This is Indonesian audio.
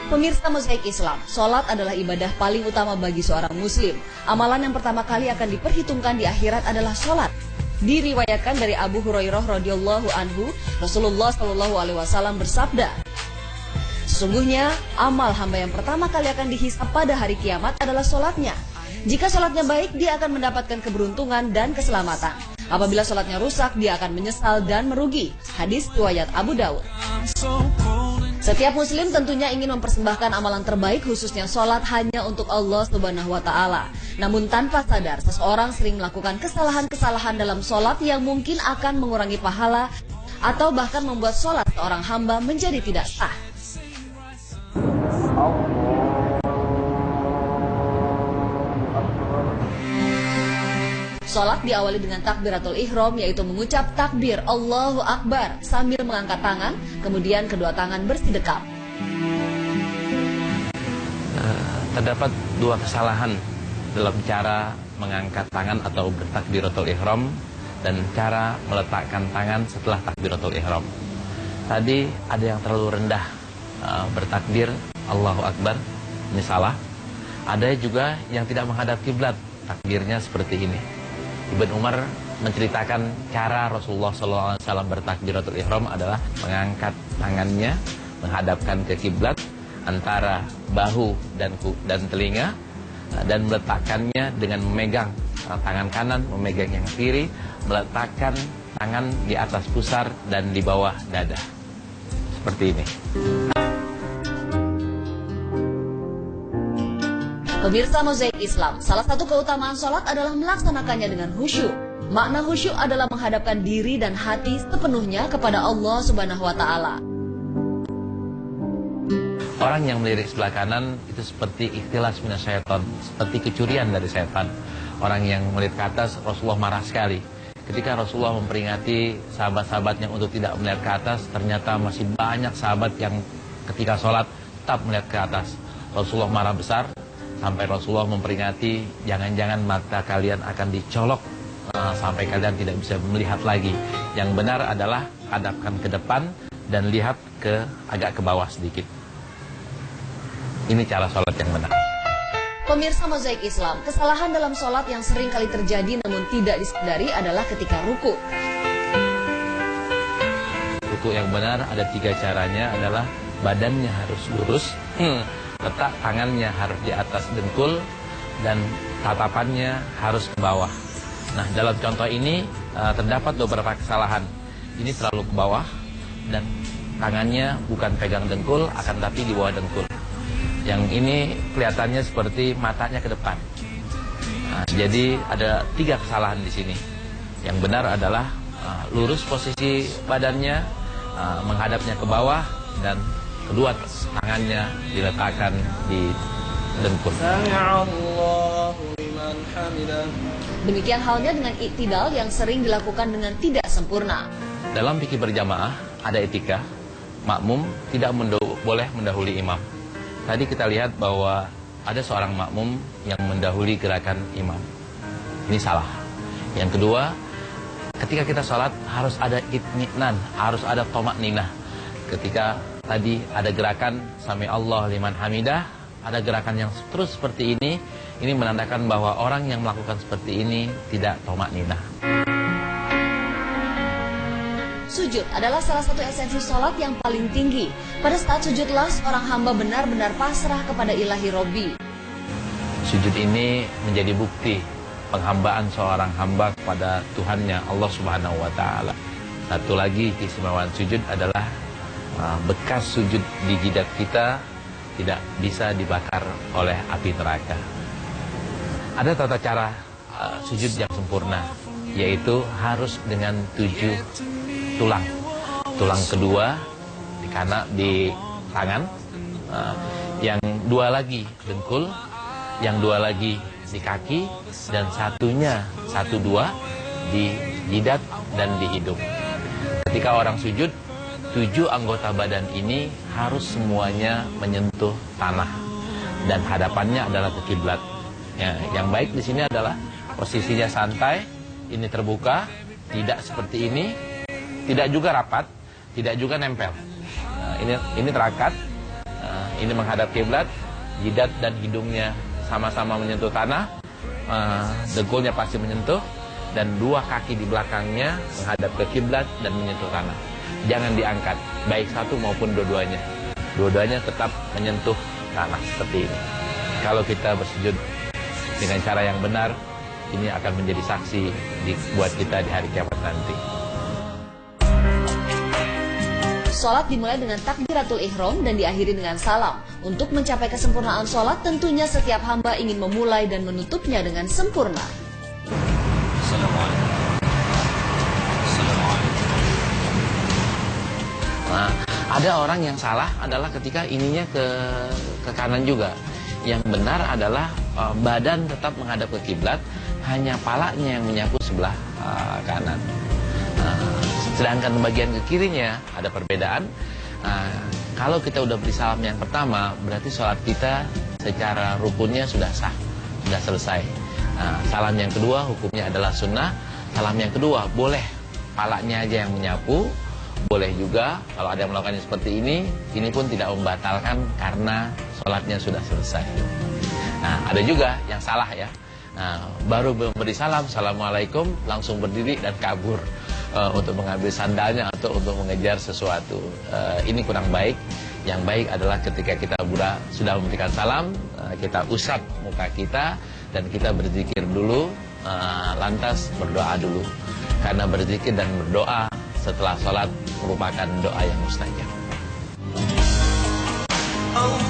Pemirsa Mozaik Islam, sholat adalah ibadah paling utama bagi seorang muslim. Amalan yang pertama kali akan diperhitungkan di akhirat adalah sholat. Diriwayatkan dari Abu Hurairah radhiyallahu anhu, Rasulullah shallallahu alaihi wasallam bersabda, sesungguhnya amal hamba yang pertama kali akan dihisab pada hari kiamat adalah sholatnya. Jika sholatnya baik, dia akan mendapatkan keberuntungan dan keselamatan. Apabila sholatnya rusak, dia akan menyesal dan merugi. Hadis riwayat Abu Dawud. Setiap muslim tentunya ingin mempersembahkan amalan terbaik, khususnya sholat, hanya untuk Allah Subhanahu wa Ta'ala. Namun tanpa sadar, seseorang sering melakukan kesalahan-kesalahan dalam sholat yang mungkin akan mengurangi pahala atau bahkan membuat sholat seorang hamba menjadi tidak sah. Sholat diawali dengan takbiratul ihram, yaitu mengucap takbir Allahu Akbar sambil mengangkat tangan, kemudian kedua tangan bersedekap. Terdapat dua kesalahan dalam cara mengangkat tangan atau bertakbiratul ihram dan cara meletakkan tangan setelah takbiratul ihram. Tadi ada yang terlalu rendah, bertakbir Allahu Akbar, ini salah. Ada juga yang tidak menghadap kiblat, takbirnya seperti ini. Ibnu Umar menceritakan cara Rasulullah SAW bertakbiratul ihram adalah mengangkat tangannya, menghadapkan ke kiblat antara bahu dan telinga, dan meletakkannya dengan memegang tangan kanan, memegang yang kiri, meletakkan tangan di atas pusar dan di bawah dada. Seperti ini. Pemirsa Mozaik Islam, salah satu keutamaan sholat adalah melaksanakannya dengan khusyuk. Makna khusyuk adalah menghadapkan diri dan hati sepenuhnya kepada Allah Subhanahu wa Ta'ala. Orang yang melirik sebelah kanan itu seperti ikhtilas minas syaitan, seperti kecurian dari setan. Orang yang melirik ke atas, Rasulullah marah sekali. Ketika Rasulullah memperingati sahabat-sahabatnya untuk tidak melihat ke atas, ternyata masih banyak sahabat yang ketika sholat tetap melihat ke atas. Rasulullah marah besar, sampai Rasulullah memperingati, jangan-jangan mata kalian akan dicolok sampai kalian tidak bisa melihat lagi. Yang benar adalah hadapkan ke depan dan lihat agak ke bawah sedikit. Ini cara sholat yang benar. Pemirsa Mozaik Islam, kesalahan dalam sholat yang sering kali terjadi namun tidak disadari adalah ketika ruku. Ruku yang benar ada 3 caranya, adalah badannya harus lurus, letak tangannya harus di atas dengkul, dan tatapannya harus ke bawah. Nah, dalam contoh ini terdapat beberapa kesalahan. Ini terlalu ke bawah dan tangannya bukan pegang dengkul, akan tapi di bawah dengkul. Yang ini kelihatannya seperti matanya ke depan. Nah, jadi ada 3 kesalahan di sini. Yang benar adalah lurus posisi badannya, menghadapnya ke bawah, dan kedua tangannya diletakkan di dengkul. Demikian halnya dengan iktidal yang sering dilakukan dengan tidak sempurna. Dalam fikih berjamaah ada etika, makmum tidak boleh mendahului imam. Tadi kita lihat bahwa ada seorang makmum yang mendahului gerakan imam. Ini salah. Yang kedua, ketika kita sholat harus ada itminan, harus ada tomakninah. Ketika tadi ada gerakan Sami Allah liman hamidah, ada gerakan yang terus seperti ini menandakan bahwa orang yang melakukan seperti ini tidak tomakninah. Sujud adalah salah satu esensi sholat yang paling tinggi. Pada saat sujudlah seorang hamba benar-benar pasrah kepada ilahi Robbi. Sujud ini menjadi bukti penghambaan seorang hamba kepada Tuhannya Allah Subhanahu wa Ta'ala. Satu lagi keistimewaan sujud adalah bekas sujud di jidat kita tidak bisa dibakar oleh api neraka. Ada tata cara sujud yang sempurna, yaitu harus dengan 7 tulang. Tulang kedua di tangan, yang 2 lagi dengkul, yang 2 lagi di kaki, dan 1 2 di jidat dan di hidung. Ketika orang sujud, 7 anggota badan ini harus semuanya menyentuh tanah dan hadapannya adalah ke kiblat. Ya, yang baik di sini adalah posisinya santai, ini terbuka, tidak seperti ini, tidak juga rapat, tidak juga nempel. Ini terakat. ini menghadap kiblat, jidat dan hidungnya sama-sama menyentuh tanah, dengkulnya pasti menyentuh, dan dua kaki di belakangnya menghadap ke kiblat dan menyentuh tanah. Jangan diangkat, baik satu maupun dua-duanya. Dua-duanya tetap menyentuh tanah seperti ini. Kalau kita bersujud dengan cara yang benar, ini akan menjadi saksi buat kita di hari kiamat nanti. Sholat dimulai dengan takbiratul ihram dan diakhiri dengan salam. Untuk mencapai kesempurnaan sholat, tentunya setiap hamba ingin memulai dan menutupnya dengan sempurna. Nah, ada orang yang salah adalah ketika ininya ke kanan juga. Yang benar adalah badan tetap menghadap ke kiblat, hanya palanya yang menyapu sebelah kanan. Sedangkan bagian ke kirinya ada perbedaan. Kalau kita udah beri salam yang pertama, berarti sholat kita secara rukunnya sudah sah, sudah selesai. Salam yang kedua hukumnya adalah sunnah. Salam yang kedua boleh palanya aja yang menyapu, boleh juga kalau ada yang melakukannya seperti ini pun tidak membatalkan karena sholatnya sudah selesai. Nah, ada juga yang salah ya. Baru memberi salam, assalamualaikum, langsung berdiri dan kabur untuk mengambil sandalnya atau untuk mengejar sesuatu. Ini kurang baik. Yang baik adalah ketika kita sudah memberikan salam, kita usap muka kita dan kita berzikir dulu, lantas berdoa dulu. Karena berzikir dan berdoa setelah sholat merupakan doa yang mustajab.